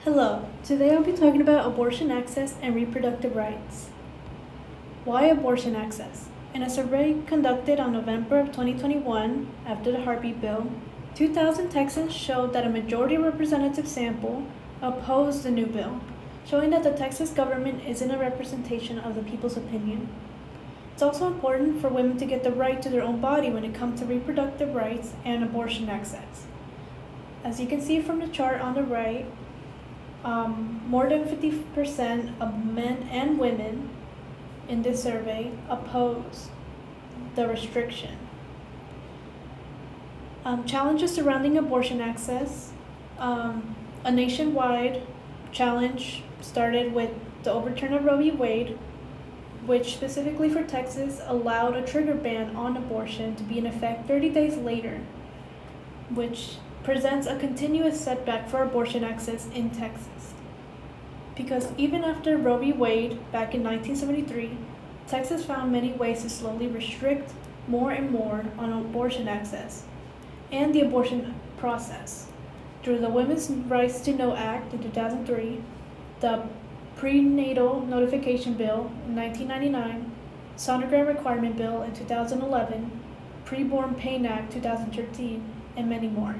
Hello, today I'll be talking about abortion access and reproductive rights. Why abortion access? In a survey conducted on November of 2021 after the Heartbeat Bill, 2,000 Texans showed that a majority representative sample opposed the new bill, showing that the Texas government isn't a representation of the people's opinion. It's also important for women to get the right to their own body when it comes to reproductive rights and abortion access. As you can see from the chart on the right, more than 50% of men and women in this survey oppose the restriction. Challenges surrounding abortion access. A nationwide challenge started with the overturn of Roe v. Wade, which specifically for Texas allowed a trigger ban on abortion to be in effect 30 days later, which presents a continuous setback for abortion access in Texas. Because even after Roe v. Wade back in 1973, Texas found many ways to slowly restrict more and more on abortion access and the abortion process through the Women's Rights to Know Act in 2003, the Prenatal Notification Bill in 1999, Sonogram Requirement Bill in 2011, Preborn Pain Act 2013, and many more.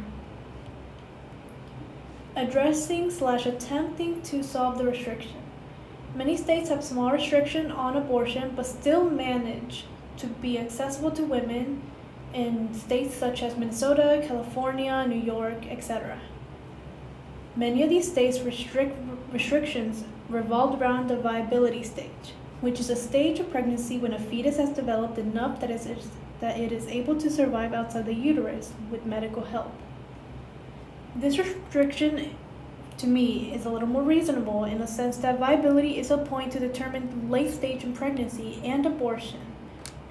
Addressing/attempting to solve the restriction. Many states have small restriction on abortion but still manage to be accessible to women in states such as Minnesota, California, New York, etc. Many of these states restrictions revolved around the viability stage, which is a stage of pregnancy when a fetus has developed enough that it is able to survive outside the uterus with medical help. This restriction, to me, is a little more reasonable in the sense that viability is a point to determine late stage in pregnancy and abortion,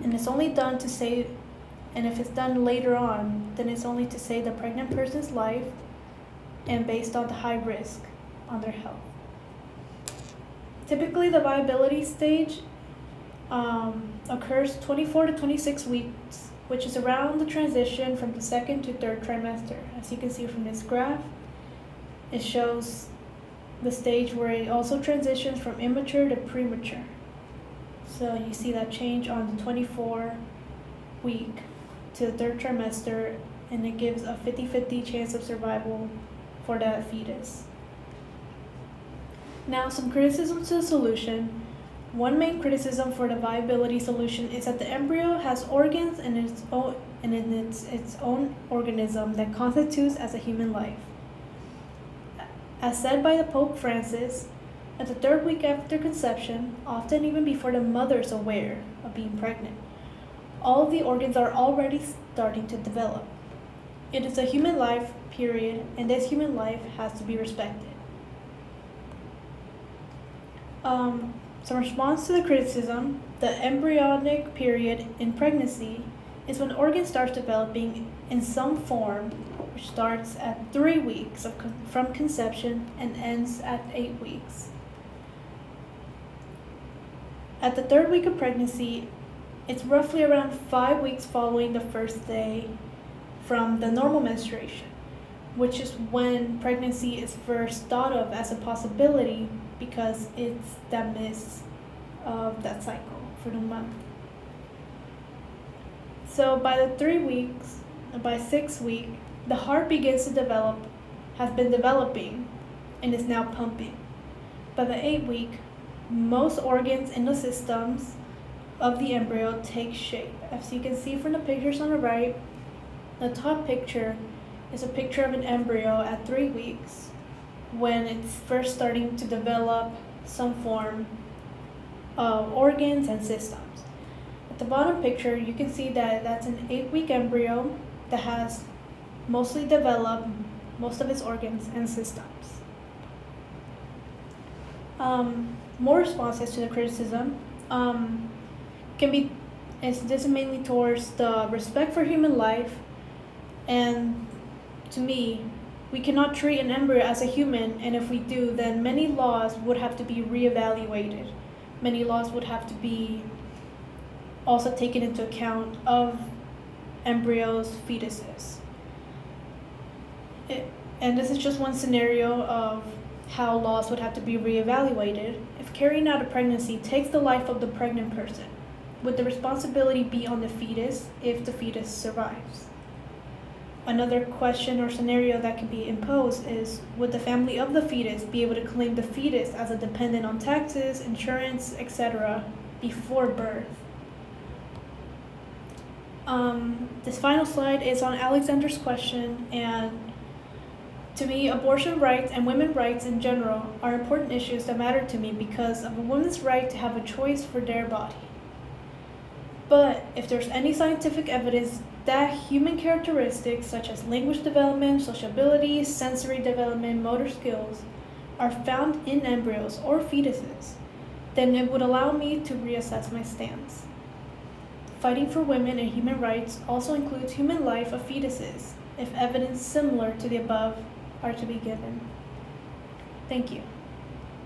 and it's only done to save, and if it's done later on, then it's only to save the pregnant person's life and based on the high risk on their health. Typically, the viability stage occurs 24 to 26 weeks, which is around the transition from the second to third trimester. As you can see from this graph, it shows the stage where it also transitions from immature to premature. So you see that change on the 24 week to the third trimester, and it gives a 50-50 chance of survival for that fetus. Now, some criticisms to the solution. One main criticism for the viability solution is that the embryo has organs and its own organism that constitutes as a human life. As said by the Pope Francis, at the third week after conception, often even before the mother is aware of being pregnant, all of the organs are already starting to develop. It is a human life, period, and this human life has to be respected. Some response to the criticism, the embryonic period in pregnancy is when organs start developing in some form, which starts at 3 weeks from conception and ends at 8 weeks. At the third week of pregnancy, it's roughly around 5 weeks following the first day from the normal menstruation, which is when pregnancy is first thought of as a possibility because it's that miss of that cycle for the month. So by the 3 weeks, by 6 week, the heart begins to develop, has been developing, and is now pumping. By the 8 week, most organs in the systems of the embryo take shape. As you can see from the pictures on the right, the top picture is a picture of an embryo at 3 weeks when it's first starting to develop some form of organs and systems. At the bottom picture, you can see that that's an 8-week embryo that has mostly developed most of its organs and systems. More responses to the criticism this is mainly towards the respect for human life, and to me, we cannot treat an embryo as a human, and if we do, then many laws would have to be reevaluated. Many laws would have to be also taken into account of embryos, fetuses. And this is just one scenario of how laws would have to be reevaluated if carrying out a pregnancy takes the life of the pregnant person. Would the responsibility be on the fetus if the fetus survives? Another question or scenario that can be imposed is, would the family of the fetus be able to claim the fetus as a dependent on taxes, insurance, etc. before birth? This final slide is on Alexander's question, and to me, abortion rights and women's rights in general are important issues that matter to me because of a woman's right to have a choice for their body. But if there's any scientific evidence that human characteristics such as language development, sociability, sensory development, motor skills are found in embryos or fetuses, then it would allow me to reassess my stance. Fighting for women and human rights also includes human life of fetuses, if evidence similar to the above are to be given. Thank you.